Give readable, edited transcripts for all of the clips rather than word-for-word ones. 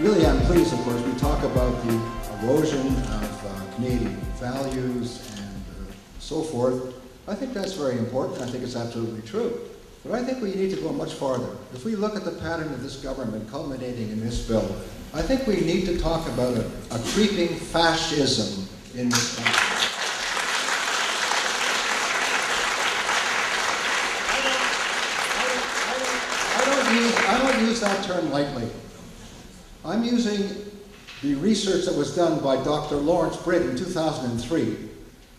really am pleased, of course, we talk about the erosion of Canadian values and so forth. I think that's very important. I think it's absolutely true. But I think we need to go much farther. If we look at the pattern of this government culminating in this bill, I think we need to talk about a creeping fascism in this country. I don't use that term lightly. I'm using the research that was done by Dr. Lawrence Britt in 2003,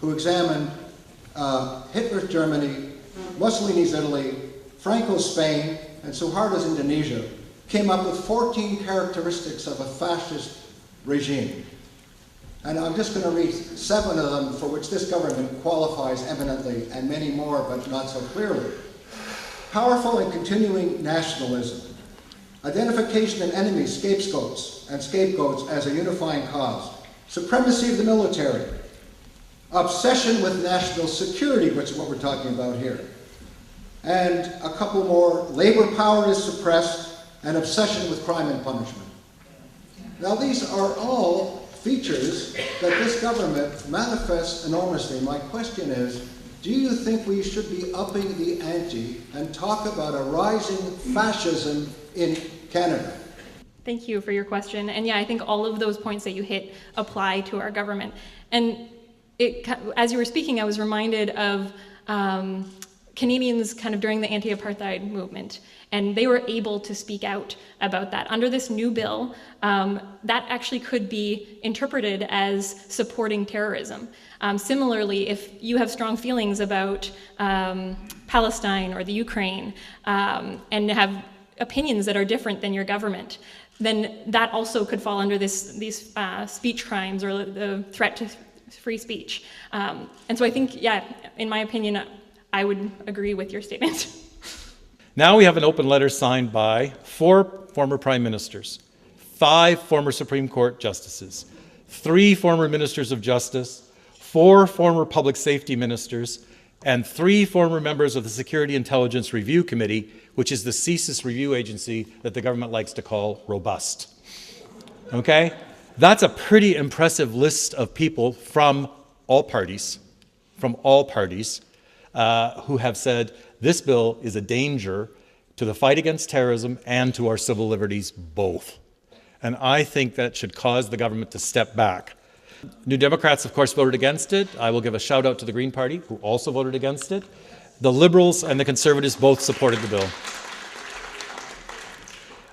who examined Hitler's Germany, Mussolini's Italy, Franco's Spain, and Suharto's Indonesia, came up with 14 characteristics of a fascist regime. And I'm just going to read 7 of them for which this government qualifies eminently, and many more, but not so clearly. Powerful and continuing nationalism, identification of enemies, scapegoats as a unifying cause, supremacy of the military, obsession with national security, which is what we're talking about here, and a couple more, labor power is suppressed, and obsession with crime and punishment. Now these are all features that this government manifests enormously. My question is, do you think we should be upping the ante and talk about a rising fascism in Canada? Thank you for your question. And yeah, I think all of those points that you hit apply to our government. And as you were speaking, I was reminded of Canadians kind of during the anti-apartheid movement, and they were able to speak out about that. Under this new bill, that actually could be interpreted as supporting terrorism. Similarly, if you have strong feelings about Palestine or the Ukraine and have opinions that are different than your government, then that also could fall under these speech crimes or the threat to free speech. And so I think, yeah, in my opinion, I would agree with your statement. Now we have an open letter signed by 4 former prime ministers, 5 former Supreme Court justices, 3 former ministers of justice, 4 former public safety ministers, and 3 former members of the Security Intelligence Review Committee, which is the CSIS review agency that the government likes to call robust. Okay? That's a pretty impressive list of people from all parties, who have said this bill is a danger to the fight against terrorism and to our civil liberties both. And I think that should cause the government to step back. New Democrats, of course, voted against it. I will give a shout out to the Green Party, who also voted against it. The Liberals and the Conservatives both supported the bill.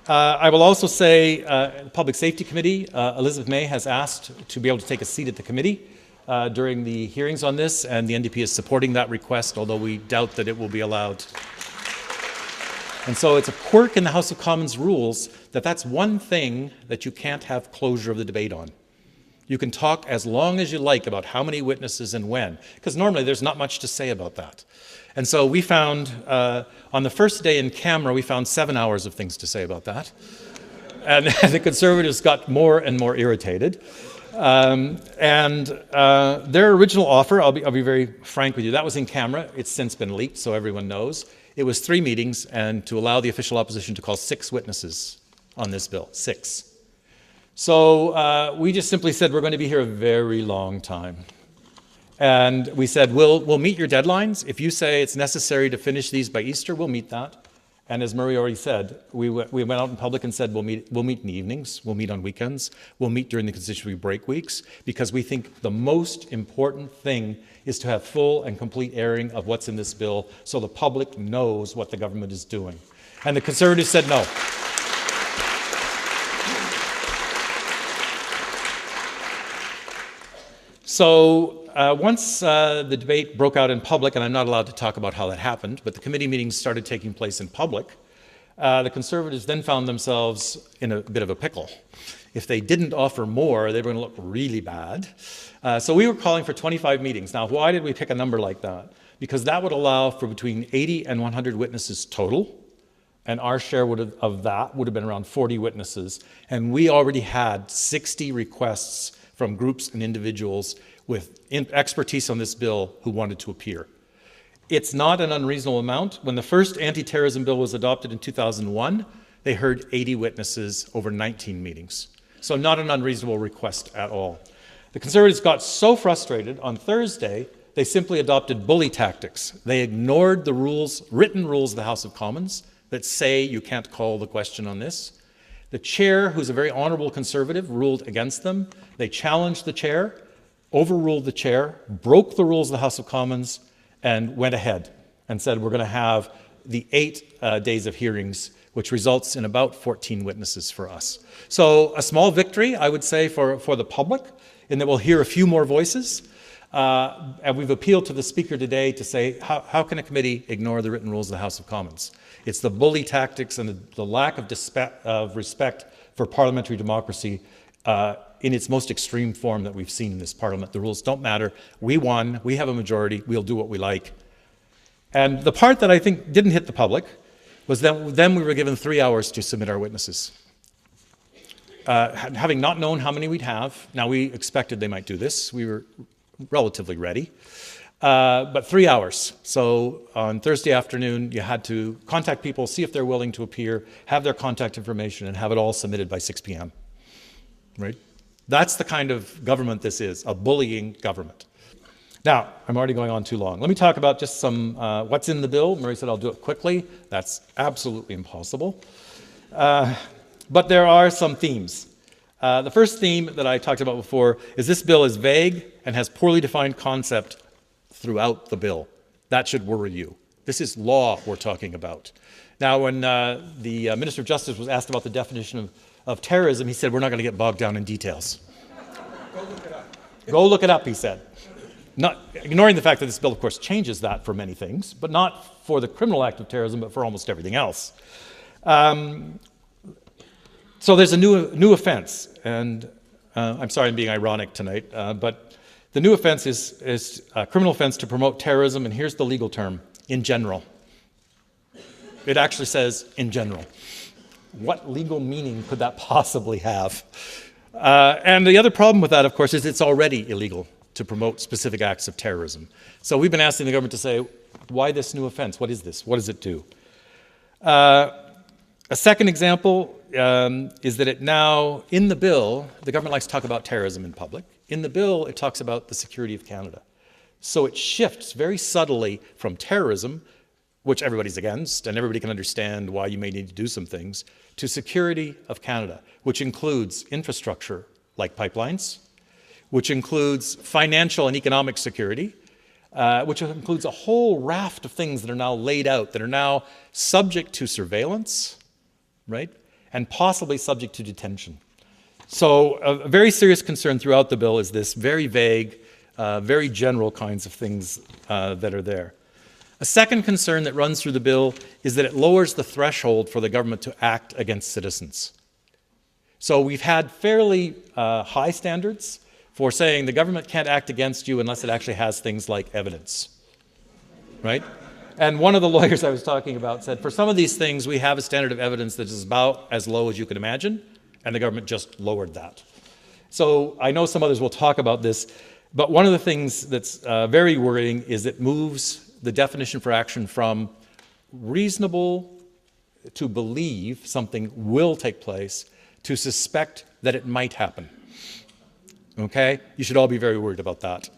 I will also say the Public Safety Committee, Elizabeth May has asked to be able to take a seat at the committee during the hearings on this, and the NDP is supporting that request, although we doubt that it will be allowed. And so it's a quirk in the House of Commons rules that that's one thing that you can't have closure of the debate on. You can talk as long as you like about how many witnesses and when, because normally there's not much to say about that. And so we found, on the first day in camera, we found 7 hours of things to say about that. And the Conservatives got more and more irritated. Their original offer, I'll be very frank with you, that was in camera. It's since been leaked, so everyone knows. It was 3 meetings, and to allow the official opposition to call 6 witnesses on this bill, 6. So we just simply said we're going to be here a very long time. And we said, we'll meet your deadlines. If you say it's necessary to finish these by Easter, we'll meet that. And as Murray already said, we went out in public and said we'll meet in the evenings, we'll meet on weekends, we'll meet during the constituency break weeks, because we think the most important thing is to have full and complete airing of what's in this bill so the public knows what the government is doing. And the Conservatives said no. So once the debate broke out in public, and I'm not allowed to talk about how that happened, but the committee meetings started taking place in public, the Conservatives then found themselves in a bit of a pickle. If they didn't offer more, they were going to look really bad. So we were calling for 25 meetings. Now, why did we pick a number like that? Because that would allow for between 80 and 100 witnesses total, and our share of that would have been around 40 witnesses. And we already had 60 requests from groups and individuals with expertise on this bill who wanted to appear. It's not an unreasonable amount. When the first anti-terrorism bill was adopted in 2001, They heard 80 witnesses over 19 meetings. So not an unreasonable request at all. The Conservatives got so frustrated on Thursday, they simply adopted bully tactics. They ignored the rules, written rules of the House of Commons that say you can't call the question on this. The chair, who's a very honorable Conservative, ruled against them. They challenged the chair, overruled the chair, broke the rules of the House of Commons, and went ahead and said we're going to have the 8 days of hearings, which results in about 14 witnesses for us. So a small victory, I would say, for the public, in that we'll hear a few more voices. And we've appealed to the Speaker today to say, how can a committee ignore the written rules of the House of Commons? It's the bully tactics and the lack of respect for parliamentary democracy in its most extreme form that we've seen in this Parliament. The rules don't matter. We won. We have a majority. We'll do what we like. And the part that I think didn't hit the public was that then we were given 3 hours to submit our witnesses. Having not known how many we'd have, now we expected they might do this. We were relatively ready, but 3 hours. So on Thursday afternoon, you had to contact people, see if they're willing to appear, have their contact information, and have it all submitted by 6 p.m. Right? That's the kind of government this is, a bullying government. Now, I'm already going on too long. Let me talk about just some what's in the bill. Murray said I'll do it quickly. That's absolutely impossible. But there are some themes. The first theme that I talked about before is this bill is vague and has poorly defined concept throughout the bill. That should worry you. This is law we're talking about. Now, when the Minister of Justice was asked about the definition of terrorism, he said, we're not going to get bogged down in details. Go look it up. Go look it up, he said. Not ignoring the fact that this bill, of course, changes that for many things, but not for the criminal act of terrorism, but for almost everything else. So there's a new offense, and I'm sorry I'm being ironic tonight, but the new offense is a criminal offense to promote terrorism, and here's the legal term, in general. It actually says in general. What legal meaning could that possibly have? And the other problem with that, of course, is it's already illegal to promote specific acts of terrorism. So we've been asking the government to say, why this new offense? What is this? What does it do? A second example is that it now, in the bill, the government likes to talk about terrorism in public. In the bill, it talks about the security of Canada. So it shifts very subtly from terrorism, which everybody's against, and everybody can understand why you may need to do some things, to security of Canada, which includes infrastructure like pipelines, which includes financial and economic security, which includes a whole raft of things that are now laid out, that are now subject to surveillance, right, and possibly subject to detention. So a very serious concern throughout the bill is this very vague, very general kinds of things that are there. A second concern that runs through the bill is that it lowers the threshold for the government to act against citizens. So we've had fairly high standards for saying the government can't act against you unless it actually has things like evidence, right? And one of the lawyers I was talking about said, for some of these things, we have a standard of evidence that is about as low as you can imagine, and the government just lowered that. So I know some others will talk about this, but one of the things that's very worrying is it moves the definition for action from reasonable to believe something will take place to suspect that it might happen. Okay? You should all be very worried about that,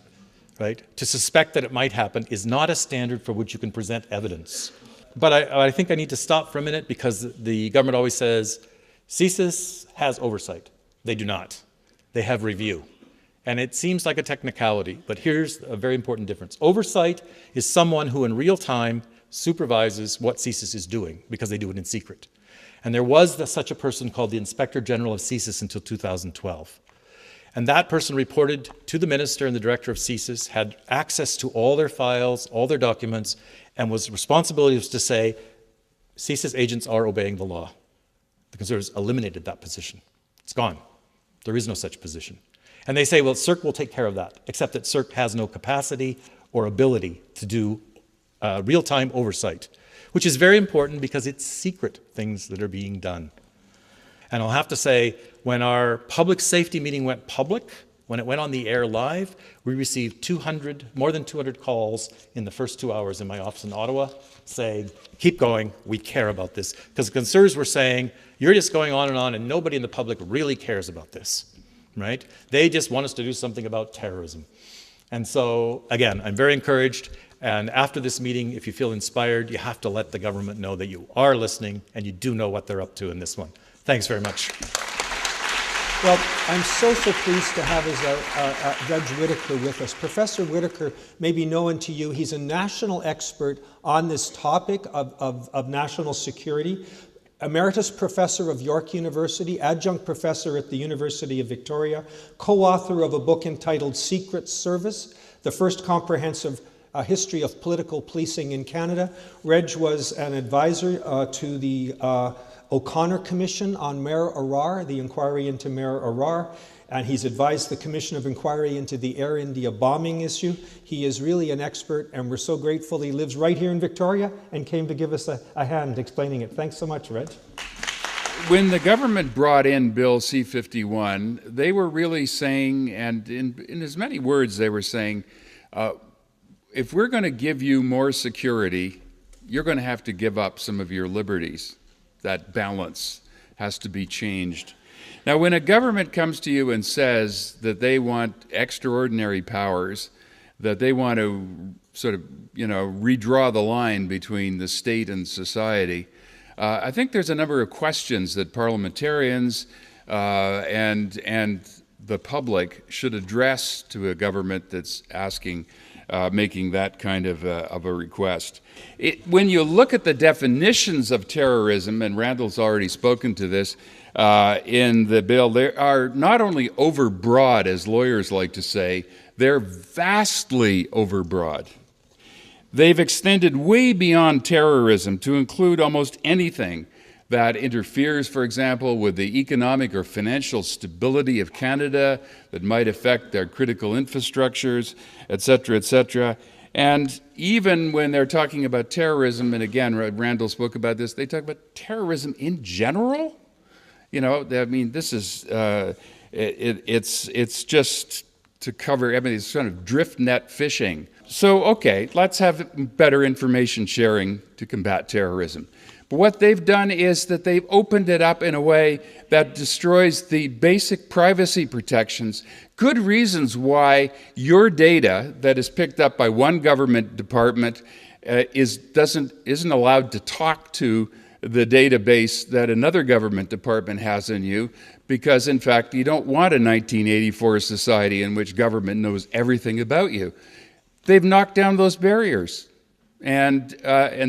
right? To suspect that it might happen is not a standard for which you can present evidence. But I think I need to stop for a minute because the government always says, CSIS has oversight. They do not. They have review. And it seems like a technicality, but here's a very important difference. Oversight is someone who in real time supervises what CSIS is doing because they do it in secret. And there was such a person called the Inspector General of CSIS until 2012. And that person reported to the minister and the director of CSIS, had access to all their files, all their documents, and was responsibility was to say, CSIS agents are obeying the law. The Conservatives eliminated that position. It's gone. There is no such position. And they say, well, CERC will take care of that, except that CERC has no capacity or ability to do real-time oversight, which is very important because it's secret things that are being done. And I'll have to say, when our public safety meeting went public, When it went on the air live, we received more than 200 calls in the first 2 hours in my office in Ottawa saying, keep going, we care about this. Because the conservatives were saying, you're just going on and nobody in the public really cares about this, right? They just want us to do something about terrorism. And so, again, I'm very encouraged. And after this meeting, if you feel inspired, you have to let the government know that you are listening and you do know what they're up to in this one. Thanks very much. Well, I'm so pleased to have Reg Whitaker with us. Professor Whitaker may be known to you. He's a national expert on this topic of national security. Emeritus Professor of York University, Adjunct Professor at the University of Victoria, co-author of a book entitled Secret Service, the first comprehensive history of political policing in Canada. Reg was an advisor to the O'Connor Commission on Mayor Arar, the inquiry into Mayor Arar, and he's advised the Commission of Inquiry into the Air India bombing issue. He is really an expert, and we're so grateful he lives right here in Victoria and came to give us a hand explaining it. Thanks so much, Reg. When the government brought in Bill C-51, they were really saying, and in as many words they were saying, if we're going to give you more security, you're going to have to give up some of your liberties. That balance has to be changed. Now, when a government comes to you and says that they want extraordinary powers, that they want to sort of, redraw the line between the state and society, I think there's a number of questions that parliamentarians and the public should address to a government that's asking, making that kind of a request. When you look at the definitions of terrorism, and Randall's already spoken to this in the bill, they are not only overbroad, as lawyers like to say, they're vastly overbroad. They've extended way beyond terrorism to include almost anything that interferes, for example, with the economic or financial stability of Canada, that might affect their critical infrastructures, et cetera, et cetera. And even when they're talking about terrorism, and again, Randall spoke about this, they talk about terrorism in general. This is, it's just to cover everything. It's kind of drift net fishing. So, okay, let's have better information sharing to combat terrorism. But what they've done is that they've opened it up in a way that destroys the basic privacy protections. Good reasons why your data that is picked up by one government department isn't allowed to talk to the database that another government department has in you, because in fact you don't want a 1984 society in which government knows everything about you. They've knocked down those barriers. And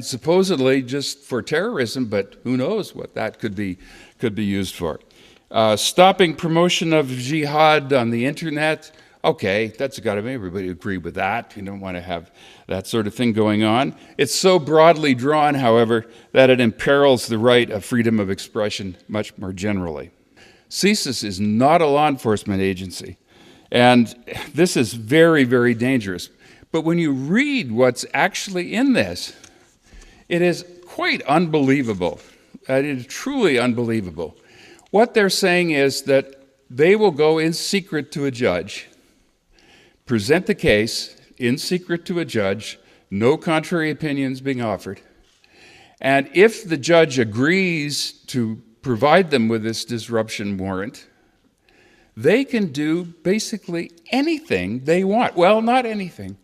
supposedly just for terrorism, but who knows what that could be used for. Stopping promotion of jihad on the internet, okay, that's got to be, everybody agree with that. You don't want to have that sort of thing going on. It's so broadly drawn, however, that it imperils the right of freedom of expression much more generally. CSIS is not a law enforcement agency, and this is very, very dangerous. But when you read what's actually in this, it is quite unbelievable. It is truly unbelievable. What they're saying is that they will go in secret to a judge, present the case in secret to a judge, no contrary opinions being offered. And if the judge agrees to provide them with this disruption warrant, they can do basically anything they want. Well, not anything.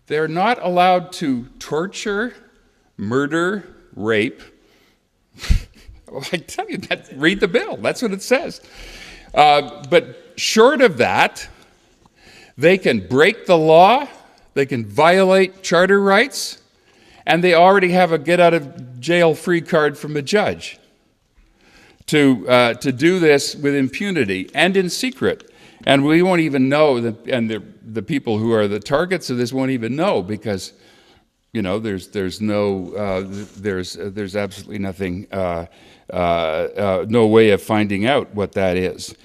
They're not allowed to torture, murder, rape. Well, I tell you, read the bill. That's what it says. But short of that, they can break the law, they can violate charter rights, and they already have a get-out-of-jail-free card from a judge to do this with impunity and in secret. And we won't even know, and the people who are the targets of this won't even know, because, there's absolutely nothing, no way of finding out what that is.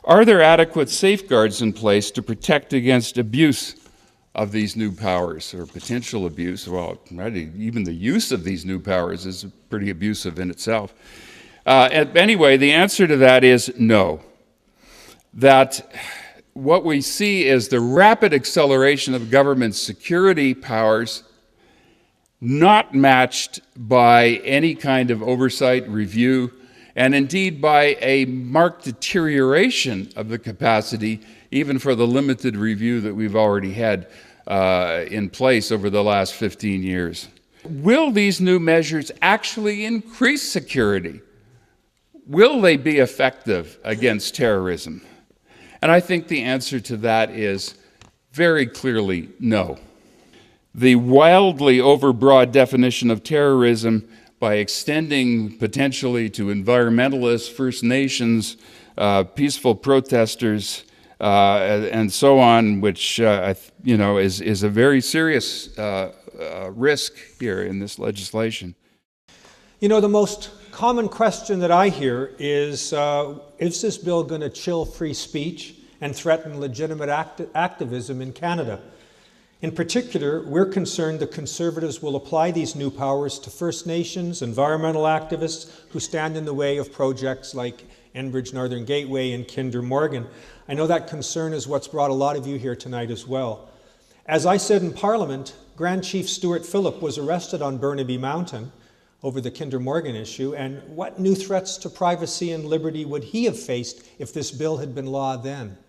Are there adequate safeguards in place to protect against abuse of these new powers, or potential abuse? Well, even the use of these new powers is pretty abusive in itself. Anyway, the answer to that is no. That what we see is the rapid acceleration of government security powers, not matched by any kind of oversight review, and indeed by a marked deterioration of the capacity, even for the limited review that we've already had in place over the last 15 years. Will these new measures actually increase security? Will they be effective against terrorism? And I think the answer to that is very clearly no. The wildly overbroad definition of terrorism, by extending potentially to environmentalists, First Nations, peaceful protesters, and so on, which is a very serious risk here in this legislation. You know, the most common question that I hear is this bill going to chill free speech and threaten legitimate activism in Canada? In particular, we're concerned the Conservatives will apply these new powers to First Nations, environmental activists who stand in the way of projects like Enbridge Northern Gateway and Kinder Morgan. I know that concern is what's brought a lot of you here tonight as well. As I said in Parliament, Grand Chief Stuart Phillip was arrested on Burnaby Mountain over the Kinder Morgan issue, and what new threats to privacy and liberty would he have faced if this bill had been law then?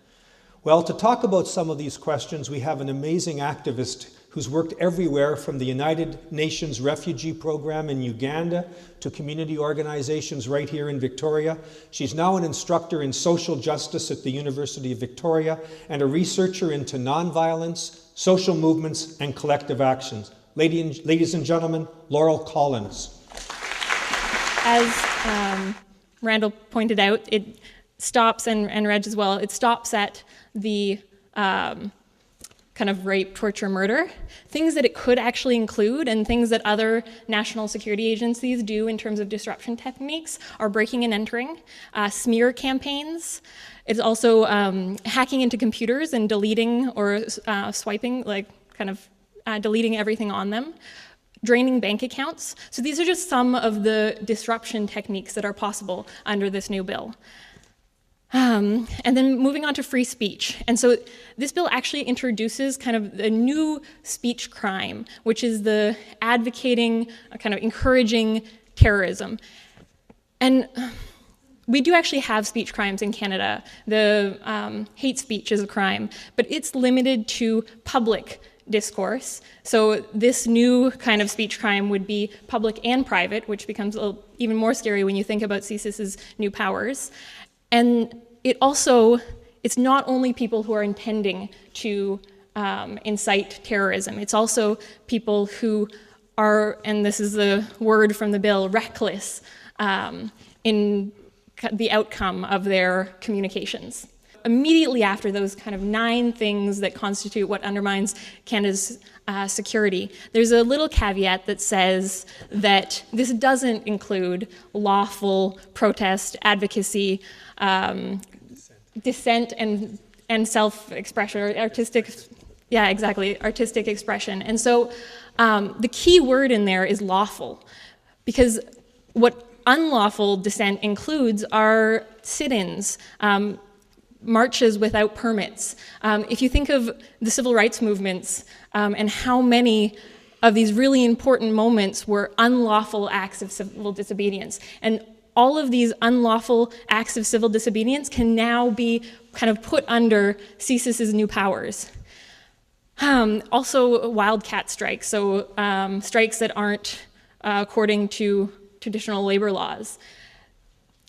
Well, to talk about some of these questions, we have an amazing activist who's worked everywhere from the United Nations Refugee Program in Uganda to community organizations right here in Victoria. She's now an instructor in social justice at the University of Victoria and a researcher into nonviolence, social movements, and collective actions. Ladies and gentlemen, Laurel Collins. As Randall pointed out, it stops, and Reg as well, it stops at the kind of rape, torture, murder, things that it could actually include and things that other national security agencies do in terms of disruption techniques are breaking and entering, smear campaigns. It's also hacking into computers and deleting or swiping, like kind of deleting everything on them, draining bank accounts. So these are just some of the disruption techniques that are possible under this new bill. And then moving on to free speech. And so this bill actually introduces kind of a new speech crime, which is the advocating, kind of encouraging terrorism. And we do actually have speech crimes in Canada. The hate speech is a crime, but it's limited to public discourse. So this new kind of speech crime would be public and private, which becomes even more scary when you think about CSIS's new powers. And it's not only people who are intending to incite terrorism, it's also people who are, and this is the word from the bill, reckless in the outcome of their communications. Immediately after those kind of 9 things that constitute what undermines Canada's security, there's a little caveat that says that this doesn't include lawful protest, advocacy, dissent and self-expression, or artistic expression. And so the key word in there is lawful, because what unlawful dissent includes are sit-ins, marches without permits. If you think of the civil rights movements and how many of these really important moments were unlawful acts of civil disobedience, and all of these unlawful acts of civil disobedience can now be kind of put under CSIS's new powers. Also wildcat strikes, so strikes that aren't according to traditional labor laws.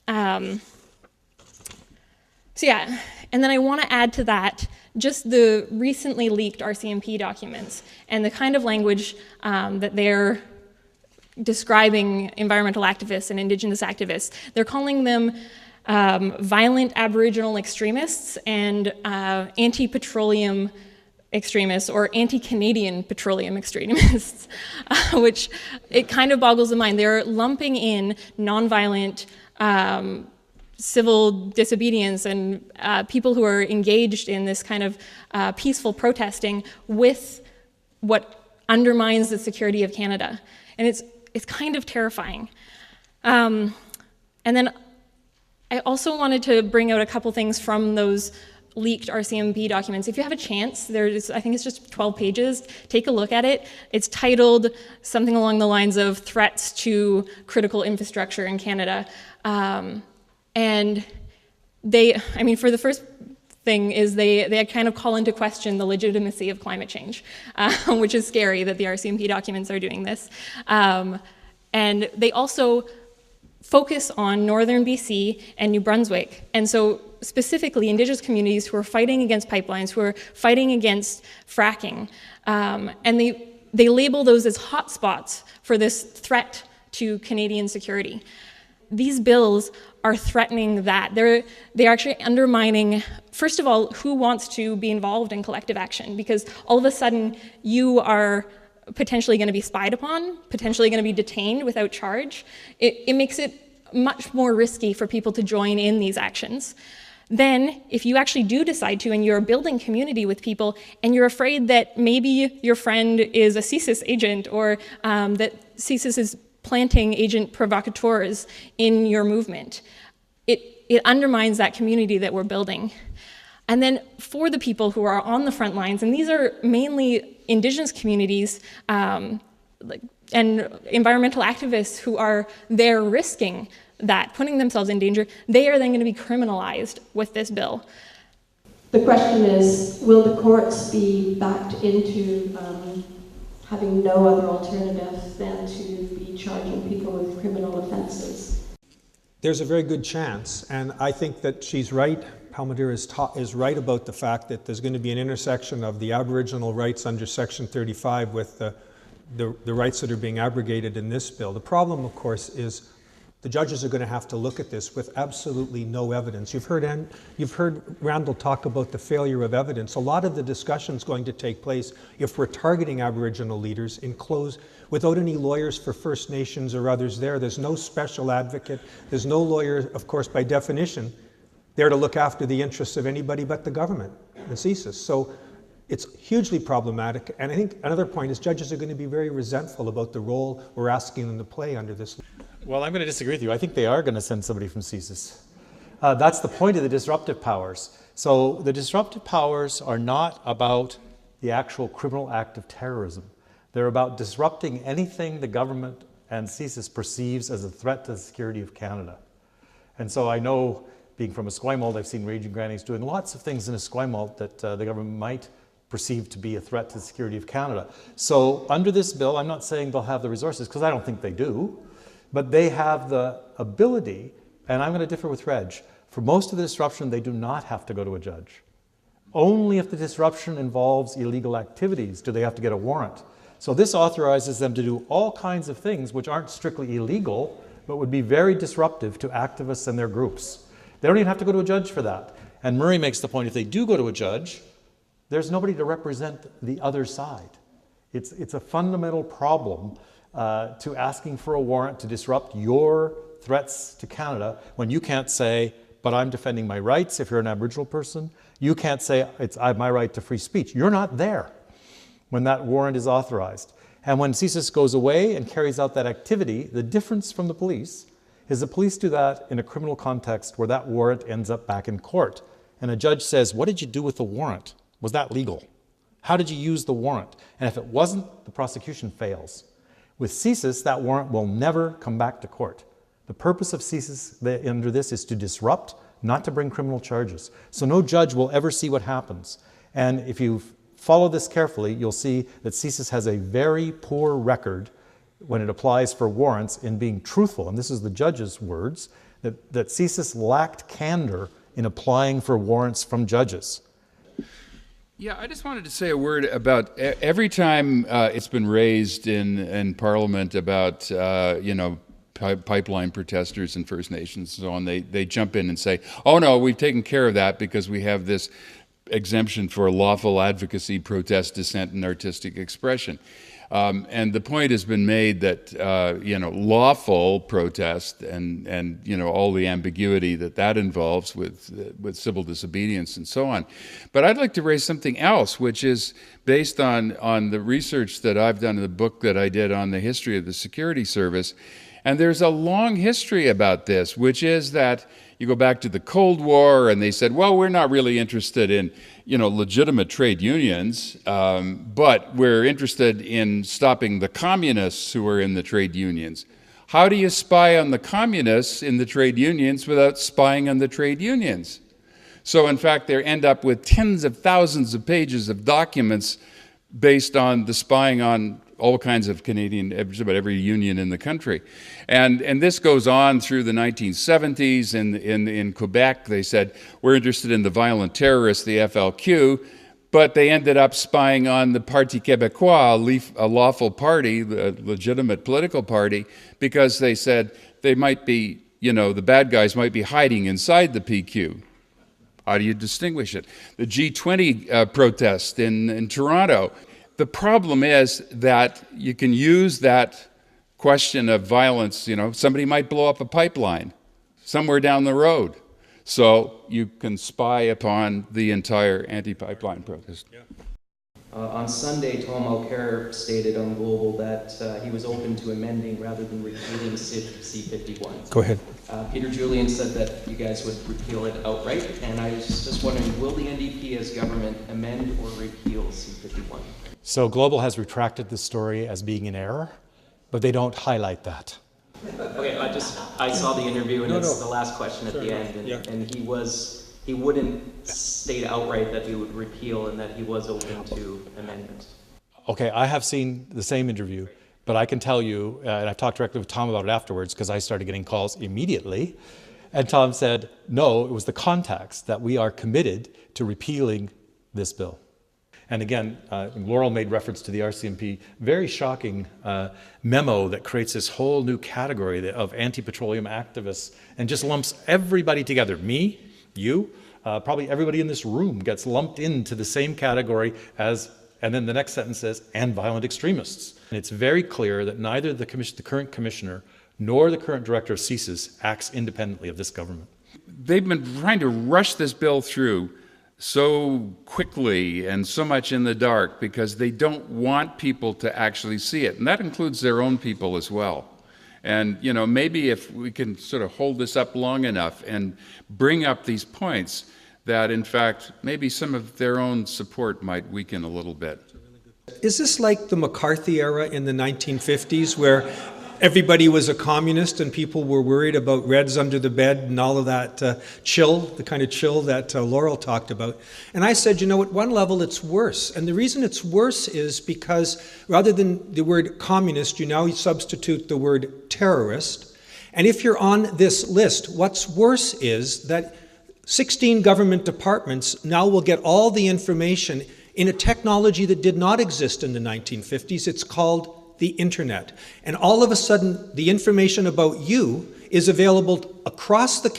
So yeah, and then I want to add to that just the recently leaked RCMP documents and the kind of language that they're describing environmental activists and Indigenous activists. They're calling them violent Aboriginal extremists and anti-petroleum extremists or anti-Canadian petroleum extremists, which it kind of boggles the mind. They're lumping in nonviolent civil disobedience and people who are engaged in this kind of peaceful protesting with what undermines the security of Canada. And it's kind of terrifying. And then I also wanted to bring out a couple things from those leaked RCMP documents. If you have a chance, I think it's just 12 pages, take a look at it. It's titled something along the lines of Threats to Critical Infrastructure in Canada. And for the first thing is they kind of call into question the legitimacy of climate change, which is scary that the RCMP documents are doing this. And they also focus on northern BC and New Brunswick. And so specifically Indigenous communities who are fighting against pipelines, who are fighting against fracking. And they label those as hotspots for this threat to Canadian security. These bills are threatening that. They're actually undermining, first of all, who wants to be involved in collective action, because all of a sudden you are potentially going to be spied upon, potentially going to be detained without charge. It makes it much more risky for people to join in these actions. Then, if you actually do decide to, and you're building community with people, and you're afraid that maybe your friend is a CSIS agent, or that CSIS is planting agent provocateurs in your movement, it undermines that community that we're building. And then for the people who are on the front lines, and these are mainly Indigenous communities and environmental activists who are there risking that, putting themselves in danger, they are then going to be criminalized with this bill. The question is, will the courts be backed into having no other alternative than to be charging people with criminal offenses? There's a very good chance, and I think that she's right. Palmadeer is right about the fact that there's going to be an intersection of the Aboriginal rights under Section 35 with the rights that are being abrogated in this bill. The problem, of course, is the judges are going to have to look at this with absolutely no evidence. You've heard Randall talk about the failure of evidence. A lot of the discussion is going to take place if we're targeting Aboriginal leaders in closed, without any lawyers for First Nations or others there. There's no special advocate. There's no lawyer, of course, by definition, there to look after the interests of anybody but the government, the CSIS. So it's hugely problematic. And I think another point is judges are going to be very resentful about the role we're asking them to play under this. Well, I'm going to disagree with you. I think they are going to send somebody from CSIS. That's the point of the disruptive powers. So the disruptive powers are not about the actual criminal act of terrorism. They're about disrupting anything the government and CSIS perceives as a threat to the security of Canada. And so I know, being from Esquimalt, I've seen Raging Grannies doing lots of things in Esquimalt that the government might perceive to be a threat to the security of Canada. So under this bill, I'm not saying they'll have the resources, because I don't think they do, but they have the ability, and I'm going to differ with Reg. For most of the disruption, they do not have to go to a judge. Only if the disruption involves illegal activities do they have to get a warrant. So this authorizes them to do all kinds of things which aren't strictly illegal, but would be very disruptive to activists and their groups. They don't even have to go to a judge for that. And Murray makes the point, if they do go to a judge, there's nobody to represent the other side. It's a fundamental problem to asking for a warrant to disrupt your threats to Canada when you can't say, but I'm defending my rights if you're an Aboriginal person. You can't say, I have my right to free speech. You're not there when that warrant is authorized. And when CSIS goes away and carries out that activity, the difference from the police is the police do that in a criminal context where that warrant ends up back in court. And a judge says, what did you do with the warrant? Was that legal? How did you use the warrant? And if it wasn't, the prosecution fails. With CSIS, that warrant will never come back to court. The purpose of CSIS under this is to disrupt, not to bring criminal charges. So no judge will ever see what happens. And if you follow this carefully, you'll see that CSIS has a very poor record when it applies for warrants in being truthful. And this is the judge's words, that CSIS lacked candor in applying for warrants from judges. Yeah, I just wanted to say a word about every time it's been raised in Parliament about, pipeline protesters and First Nations and so on, they jump in and say, oh no, we've taken care of that because we have this exemption for lawful advocacy, protest, dissent, and artistic expression. And the point has been made that, lawful protest and all the ambiguity that involves with civil disobedience and so on. But I'd like to raise something else, which is based on the research that I've done in the book that I did on the history of the security service. And there's a long history about this, which is that you go back to the Cold War, and they said, well, we're not really interested in, legitimate trade unions, but we're interested in stopping the communists who are in the trade unions. How do you spy on the communists in the trade unions without spying on the trade unions? So in fact, they end up with tens of thousands of pages of documents based on the spying on all kinds of Canadian, just about every union in the country. And this goes on through the 1970s. In Quebec, they said, we're interested in the violent terrorists, the FLQ, but they ended up spying on the Parti Québécois, a lawful party, a legitimate political party, because they said they might be, the bad guys might be hiding inside the PQ. How do you distinguish it? The G20 protest in Toronto. The problem is that you can use that question of violence, somebody might blow up a pipeline somewhere down the road. So you can spy upon the entire anti-pipeline protest. Yeah. On Sunday, Tom Mulcair stated on Global that he was open to amending rather than repealing C-51. Go ahead. Peter Julian said that you guys would repeal it outright, and I was just wondering, will the NDP as government amend or repeal C-51? So Global has retracted this story as being in error, but they don't highlight that. Okay, I saw the interview, and it's the last question at the end, and he wouldn't state outright that he would repeal and that he was open to amendments. Okay, I have seen the same interview, but I can tell you, and I talked directly with Tom about it afterwards because I started getting calls immediately, and Tom said, no, it was the context that we are committed to repealing this bill. And again, Laurel made reference to the RCMP very shocking memo that creates this whole new category of anti-petroleum activists and just lumps everybody together. Me, you, probably everybody in this room gets lumped into the same category as, and then the next sentence says, and violent extremists. And it's very clear that neither the current commissioner nor the current director of CSIS acts independently of this government. They've been trying to rush this bill through so quickly and so much in the dark because they don't want people to actually see it. And that includes their own people as well. And, maybe if we can sort of hold this up long enough and bring up these points that, in fact, maybe some of their own support might weaken a little bit. Is this like the McCarthy era in the 1950s where everybody was a communist and people were worried about Reds under the bed and all of that chill, the kind of chill that Laurel talked about? And I said, at one level it's worse. And the reason it's worse is because rather than the word communist, you now substitute the word terrorist. And if you're on this list, what's worse is that 16 government departments now will get all the information in a technology that did not exist in the 1950s. It's called the internet. And all of a sudden, the information about you is available across the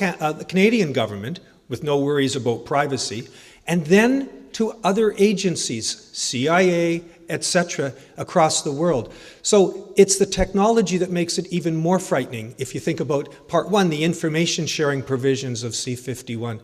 Canadian government with no worries about privacy, and then to other agencies, CIA, etc., across the world. So it's the technology that makes it even more frightening if you think about part one, the information sharing provisions of C-51.